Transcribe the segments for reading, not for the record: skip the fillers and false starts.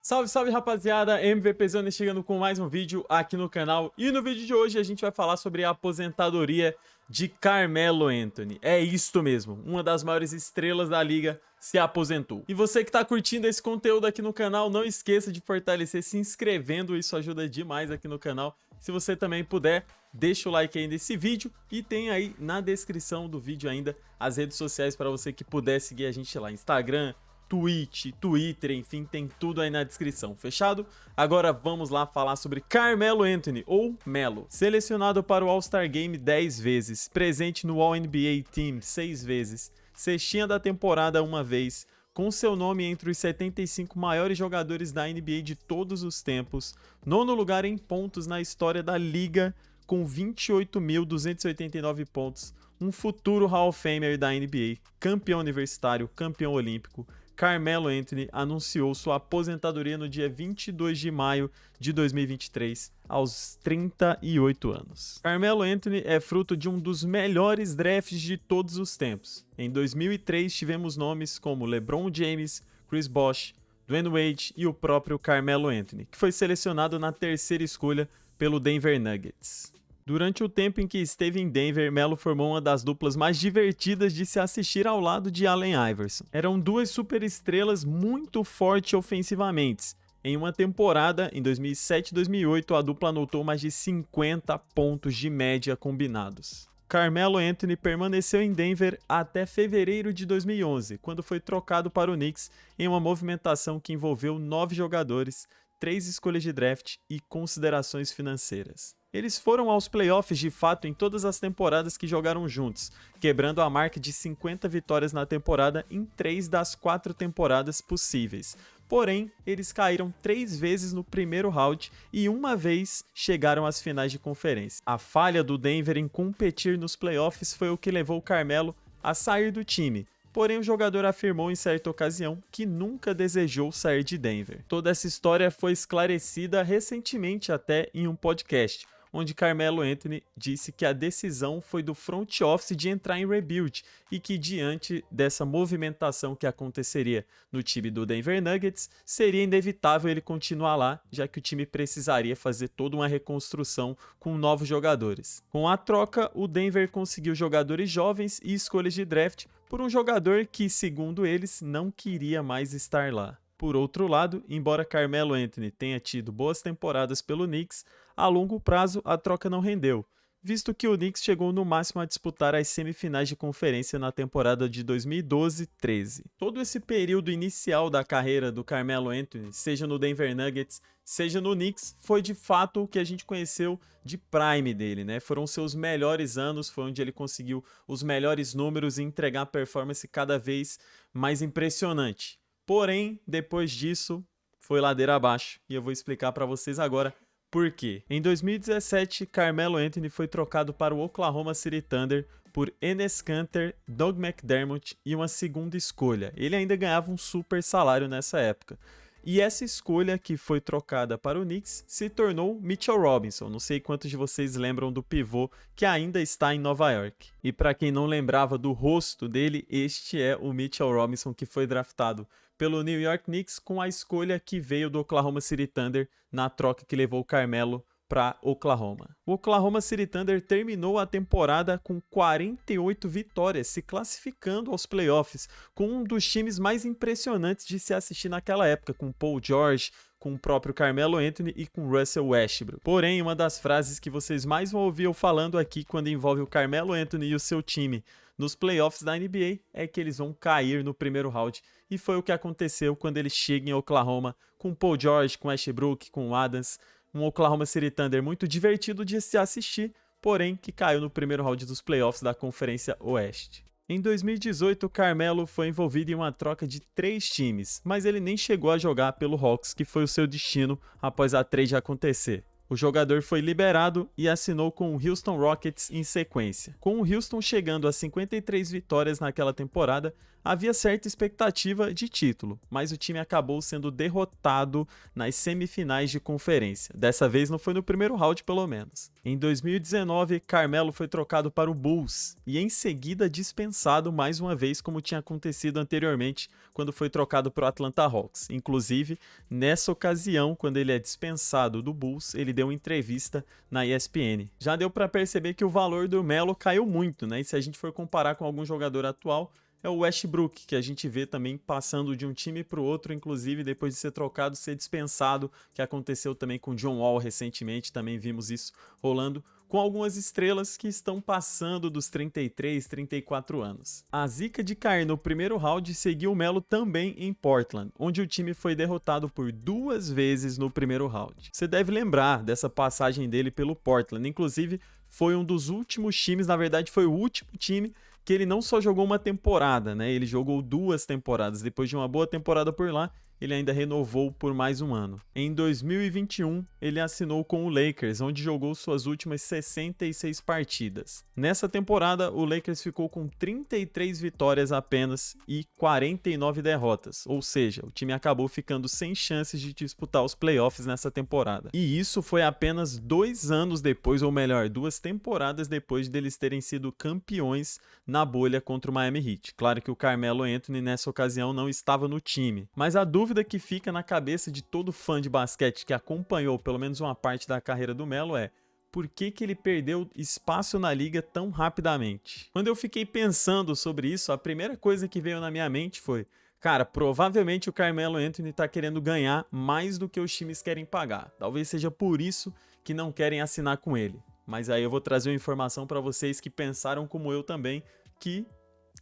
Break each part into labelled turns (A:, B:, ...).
A: Salve, salve rapaziada, MVP Zone chegando com mais um vídeo aqui no canal. E no vídeo de hoje a gente vai falar sobre a aposentadoria de Carmelo Anthony. É isto mesmo, uma das maiores estrelas da liga se aposentou. E você que tá curtindo esse conteúdo aqui no canal, não esqueça de fortalecer se inscrevendo, isso ajuda demais aqui no canal. Se você também puder, deixa o like aí nesse vídeo e tem aí na descrição do vídeo ainda as redes sociais para você que puder seguir a gente lá, Instagram, Twitch, Twitter, enfim, tem tudo aí na descrição, fechado? Agora vamos lá falar sobre Carmelo Anthony, ou Melo. Selecionado para o All-Star Game 10 vezes, presente no All-NBA Team 6 vezes, cestinha da temporada uma vez, com seu nome entre os 75 maiores jogadores da NBA de todos os tempos, nono lugar em pontos na história da liga, com 28.289 pontos, um futuro Hall of Famer da NBA, campeão universitário, campeão olímpico, Carmelo Anthony anunciou sua aposentadoria no dia 22 de maio de 2023, aos 38 anos. Carmelo Anthony é fruto de um dos melhores drafts de todos os tempos. Em 2003 tivemos nomes como LeBron James, Chris Bosh, Dwayne Wade e o próprio Carmelo Anthony, que foi selecionado na terceira escolha pelo Denver Nuggets. Durante o tempo em que esteve em Denver, Melo formou uma das duplas mais divertidas de se assistir ao lado de Allen Iverson. Eram duas superestrelas muito fortes ofensivamente. Em uma temporada, em 2007 e 2008, a dupla anotou mais de 50 pontos de média combinados. Carmelo Anthony permaneceu em Denver até fevereiro de 2011, quando foi trocado para o Knicks em uma movimentação que envolveu 9 jogadores, 3 escolhas de draft e considerações financeiras. Eles foram aos playoffs de fato em todas as temporadas que jogaram juntos, quebrando a marca de 50 vitórias na temporada em 3 das 4 temporadas possíveis. Porém, eles caíram 3 vezes no primeiro round e uma vez chegaram às finais de conferência. A falha do Denver em competir nos playoffs foi o que levou o Carmelo a sair do time. Porém, o jogador afirmou em certa ocasião que nunca desejou sair de Denver. Toda essa história foi esclarecida recentemente até em um podcast, onde Carmelo Anthony disse que a decisão foi do front office de entrar em rebuild e que diante dessa movimentação que aconteceria no time do Denver Nuggets, seria inevitável ele continuar lá, já que o time precisaria fazer toda uma reconstrução com novos jogadores. Com a troca, o Denver conseguiu jogadores jovens e escolhas de draft por um jogador que, segundo eles, não queria mais estar lá. Por outro lado, embora Carmelo Anthony tenha tido boas temporadas pelo Knicks, a longo prazo a troca não rendeu, visto que o Knicks chegou no máximo a disputar as semifinais de conferência na temporada de 2012-13. Todo esse período inicial da carreira do Carmelo Anthony, seja no Denver Nuggets, seja no Knicks, foi de fato o que a gente conheceu de prime dele, né? Foram seus melhores anos, foi onde ele conseguiu os melhores números e entregar performance cada vez mais impressionante. Porém, depois disso, foi ladeira abaixo, e eu vou explicar para vocês agora por quê. Em 2017, Carmelo Anthony foi trocado para o Oklahoma City Thunder por Enes Kanter, Doug McDermott e uma segunda escolha. Ele ainda ganhava um super salário nessa época. E essa escolha que foi trocada para o Knicks se tornou Mitchell Robinson. Não sei quantos de vocês lembram do pivô que ainda está em Nova York. E para quem não lembrava do rosto dele, este é o Mitchell Robinson que foi draftado pelo New York Knicks com a escolha que veio do Oklahoma City Thunder na troca que levou o Carmelo para Oklahoma. O Oklahoma City Thunder terminou a temporada com 48 vitórias, se classificando aos playoffs, com um dos times mais impressionantes de se assistir naquela época, com Paul George, com o próprio Carmelo Anthony e com Russell Westbrook. Porém, uma das frases que vocês mais vão ouvir eu falando aqui quando envolve o Carmelo Anthony e o seu time nos playoffs da NBA é que eles vão cair no primeiro round, e foi o que aconteceu quando ele chega em Oklahoma com Paul George, com Westbrook, com Adams, um Oklahoma City Thunder muito divertido de se assistir, porém que caiu no primeiro round dos playoffs da Conferência Oeste. Em 2018, o Carmelo foi envolvido em uma troca de 3 times, mas ele nem chegou a jogar pelo Hawks, que foi o seu destino após a trade acontecer. O jogador foi liberado e assinou com o Houston Rockets em sequência. Com o Houston chegando a 53 vitórias naquela temporada, havia certa expectativa de título, mas o time acabou sendo derrotado nas semifinais de conferência. Dessa vez não foi no primeiro round, pelo menos. Em 2019, Carmelo foi trocado para o Bulls e em seguida dispensado mais uma vez, como tinha acontecido anteriormente quando foi trocado para o Atlanta Hawks. Inclusive, nessa ocasião, quando ele é dispensado do Bulls, ele deu uma entrevista na ESPN. Já deu para perceber que o valor do Melo caiu muito, né? E se a gente for comparar com algum jogador atual, é o Westbrook, que a gente vê também passando de um time para o outro, inclusive depois de ser trocado, ser dispensado, que aconteceu também com John Wall recentemente, também vimos isso rolando com algumas estrelas que estão passando dos 33, 34 anos. A zica de cair no primeiro round seguiu o Melo também em Portland, onde o time foi derrotado por 2 vezes no primeiro round. Você deve lembrar dessa passagem dele pelo Portland, inclusive foi um dos últimos times, na verdade foi o último time que ele não só jogou uma temporada, né? Ele jogou 2 temporadas. Depois de uma boa temporada por lá, ele ainda renovou por mais um ano. Em 2021, ele assinou com o Lakers, onde jogou suas últimas 66 partidas. Nessa temporada, o Lakers ficou com 33 vitórias apenas e 49 derrotas, ou seja, o time acabou ficando sem chances de disputar os playoffs nessa temporada. E isso foi apenas 2 anos depois, ou melhor, 2 temporadas depois deles terem sido campeões na bolha contra o Miami Heat. Claro que o Carmelo Anthony nessa ocasião não estava no time, mas a dúvida que fica na cabeça de todo fã de basquete que acompanhou pelo menos uma parte da carreira do Melo é: por que ele perdeu espaço na liga tão rapidamente? Quando eu fiquei pensando sobre isso, a primeira coisa que veio na minha mente foi: cara, provavelmente o Carmelo Anthony tá querendo ganhar mais do que os times querem pagar. Talvez seja por isso que não querem assinar com ele. Mas aí eu vou trazer uma informação para vocês que pensaram como eu também, que,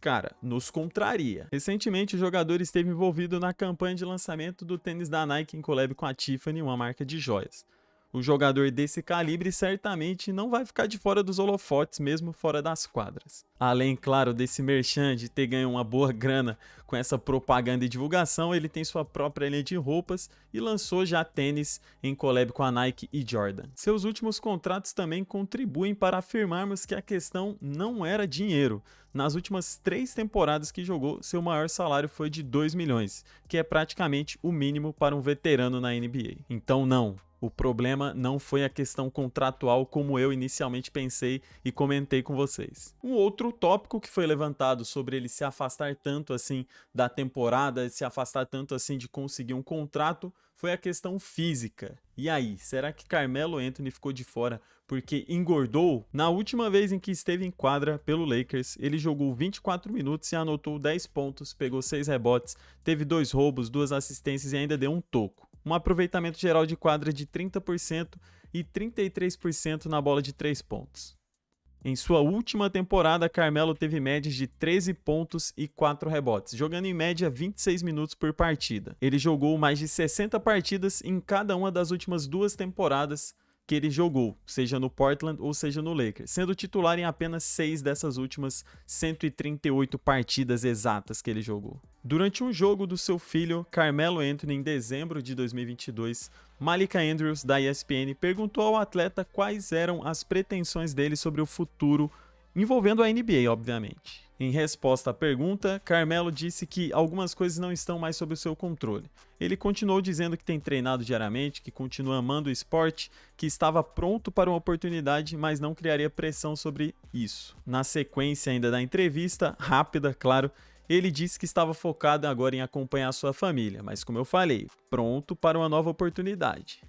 A: cara, nos contraria. Recentemente, o jogador esteve envolvido na campanha de lançamento do tênis da Nike em collab com a Tiffany, uma marca de joias. O jogador desse calibre certamente não vai ficar de fora dos holofotes, mesmo fora das quadras. Além, claro, desse merchan de ter ganho uma boa grana com essa propaganda e divulgação, ele tem sua própria linha de roupas e lançou já tênis em collab com a Nike e Jordan. Seus últimos contratos também contribuem para afirmarmos que a questão não era dinheiro. Nas últimas 3 temporadas que jogou, seu maior salário foi de 2 milhões, que é praticamente o mínimo para um veterano na NBA. Então não, o problema não foi a questão contratual como eu inicialmente pensei e comentei com vocês. Um outro tópico que foi levantado sobre ele se afastar tanto assim da temporada, se afastar tanto assim de conseguir um contrato, foi a questão física. E aí, será que Carmelo Anthony ficou de fora porque engordou? Na última vez em que esteve em quadra pelo Lakers, ele jogou 24 minutos e anotou 10 pontos, pegou 6 rebotes, teve 2 roubos, 2 assistências e ainda deu um toco. Um aproveitamento geral de quadra de 30% e 33% na bola de 3 pontos. Em sua última temporada, Carmelo teve médias de 13 pontos e 4 rebotes, jogando em média 26 minutos por partida. Ele jogou mais de 60 partidas em cada uma das últimas 2 temporadas que ele jogou, seja no Portland ou seja no Lakers, sendo titular em apenas 6 dessas últimas 138 partidas exatas que ele jogou. Durante um jogo do seu filho, Carmelo Anthony, em dezembro de 2022, Malika Andrews, da ESPN, perguntou ao atleta quais eram as pretensões dele sobre o futuro, envolvendo a NBA, obviamente. Em resposta à pergunta, Carmelo disse que algumas coisas não estão mais sob o seu controle. Ele continuou dizendo que tem treinado diariamente, que continua amando o esporte, que estava pronto para uma oportunidade, mas não criaria pressão sobre isso. Na sequência ainda da entrevista, rápida, claro, ele disse que estava focado agora em acompanhar sua família, mas como eu falei, pronto para uma nova oportunidade.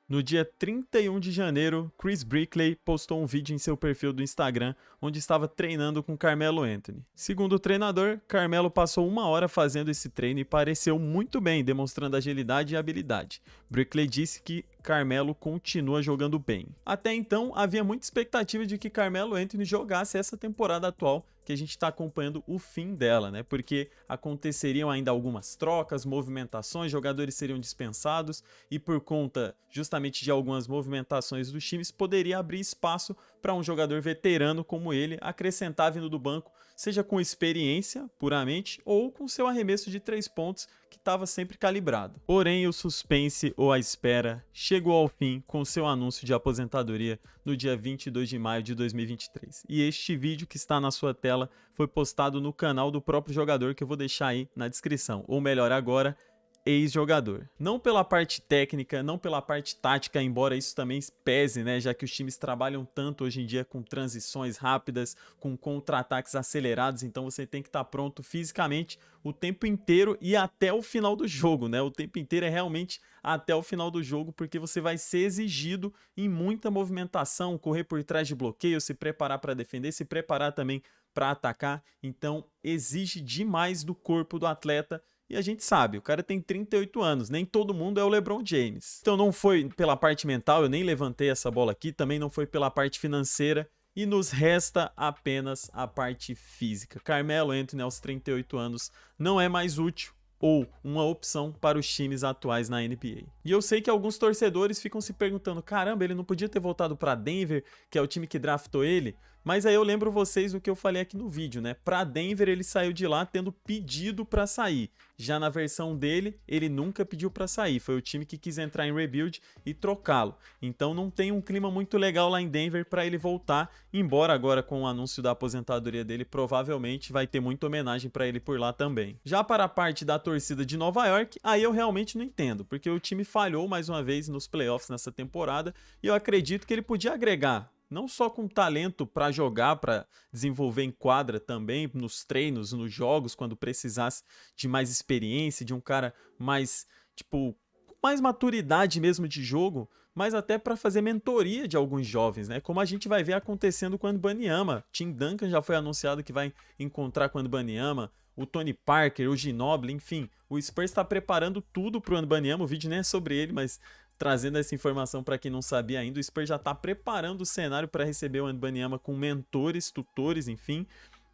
A: No dia 31 de janeiro, Chris Brickley postou um vídeo em seu perfil do Instagram onde estava treinando com Carmelo Anthony. Segundo o treinador, Carmelo passou 1 hora fazendo esse treino e pareceu muito bem, demonstrando agilidade e habilidade. Brickley disse que Carmelo continua jogando bem. Até então, havia muita expectativa de que Carmelo Anthony jogasse essa temporada atual, que a gente está acompanhando o fim dela, né? Porque aconteceriam ainda algumas trocas, movimentações, jogadores seriam dispensados e por conta justamente de algumas movimentações dos times, poderia abrir espaço para um jogador veterano como ele acrescentar vindo do banco, seja com experiência puramente ou com seu arremesso de 3 pontos, que estava sempre calibrado. Porém, o suspense ou a espera chegou ao fim com seu anúncio de aposentadoria no dia 22 de maio de 2023. E este vídeo que está na sua tela foi postado no canal do próprio jogador, que eu vou deixar aí na descrição. Ou melhor agora, ex-jogador. Não pela parte técnica, não pela parte tática, embora isso também pese, né, já que os times trabalham tanto hoje em dia com transições rápidas, com contra-ataques acelerados, então você tem que estar pronto fisicamente o tempo inteiro e até o final do jogo, né? O tempo inteiro é realmente até o final do jogo, porque você vai ser exigido em muita movimentação, correr por trás de bloqueio, se preparar para defender, se preparar também para atacar, então exige demais do corpo do atleta. E a gente sabe, o cara tem 38 anos, nem todo mundo é o LeBron James. Então não foi pela parte mental, eu nem levantei essa bola aqui, também não foi pela parte financeira, e nos resta apenas a parte física. Carmelo Anthony, aos 38 anos, não é mais útil ou uma opção para os times atuais na NBA. E eu sei que alguns torcedores ficam se perguntando, caramba, ele não podia ter voltado para Denver, que é o time que draftou ele? Mas aí eu lembro vocês do que eu falei aqui no vídeo, né? Para Denver ele saiu de lá tendo pedido para sair. Já na versão dele, ele nunca pediu para sair. Foi o time que quis entrar em rebuild e trocá-lo. Então não tem um clima muito legal lá em Denver para ele voltar, embora agora com o anúncio da aposentadoria dele, provavelmente vai ter muita homenagem para ele por lá também. Já para a parte da torcida de Nova York, aí eu realmente não entendo, porque o time falhou mais uma vez nos playoffs nessa temporada e eu acredito que ele podia agregar não só com talento para jogar, para desenvolver em quadra também, nos treinos, nos jogos, quando precisasse de mais experiência, de um cara mais, tipo, com mais maturidade mesmo de jogo, mas até para fazer mentoria de alguns jovens, né? Como a gente vai ver acontecendo com o Wembanyama. Tim Duncan já foi anunciado que vai encontrar com o Wembanyama, o Tony Parker, o Ginobili, enfim. O Spurs está preparando tudo para o Wembanyama, o vídeo nem é sobre ele, mas trazendo essa informação para quem não sabia ainda, o Spurs já está preparando o cenário para receber o Wembanyama com mentores, tutores, enfim.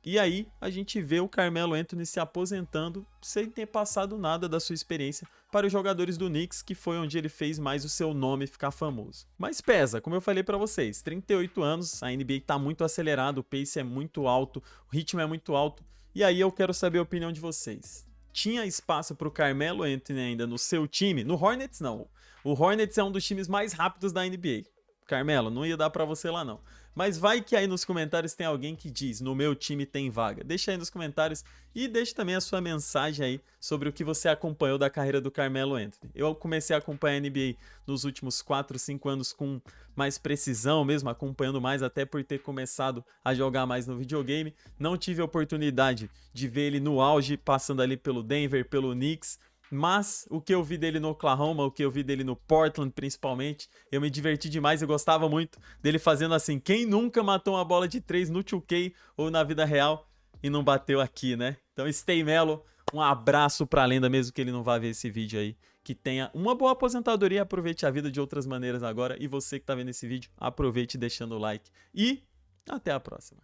A: E aí a gente vê o Carmelo Anthony se aposentando sem ter passado nada da sua experiência para os jogadores do Knicks, que foi onde ele fez mais o seu nome ficar famoso. Mas pesa, como eu falei para vocês, 38 anos, a NBA está muito acelerada, o pace é muito alto, o ritmo é muito alto, e aí eu quero saber a opinião de vocês. Tinha espaço para o Carmelo Anthony ainda no seu time? No Hornets não. O Hornets é um dos times mais rápidos da NBA. Carmelo, não ia dar pra você lá não. Mas vai que aí nos comentários tem alguém que diz, no meu time tem vaga. Deixa aí nos comentários e deixa também a sua mensagem aí sobre o que você acompanhou da carreira do Carmelo Anthony. Eu comecei a acompanhar a NBA nos últimos 4, 5 anos com mais precisão mesmo, acompanhando mais até por ter começado a jogar mais no videogame. Não tive a oportunidade de ver ele no auge, passando ali pelo Denver, pelo Knicks. Mas o que eu vi dele no Oklahoma, o que eu vi dele no Portland principalmente, eu me diverti demais, eu gostava muito dele fazendo assim, quem nunca matou uma bola de 3 no 2K ou na vida real e não bateu aqui, né? Então Stay Melo, um abraço pra lenda, mesmo que ele não vá ver esse vídeo aí, que tenha uma boa aposentadoria, aproveite a vida de outras maneiras agora, e você que tá vendo esse vídeo, aproveite deixando o like e até a próxima.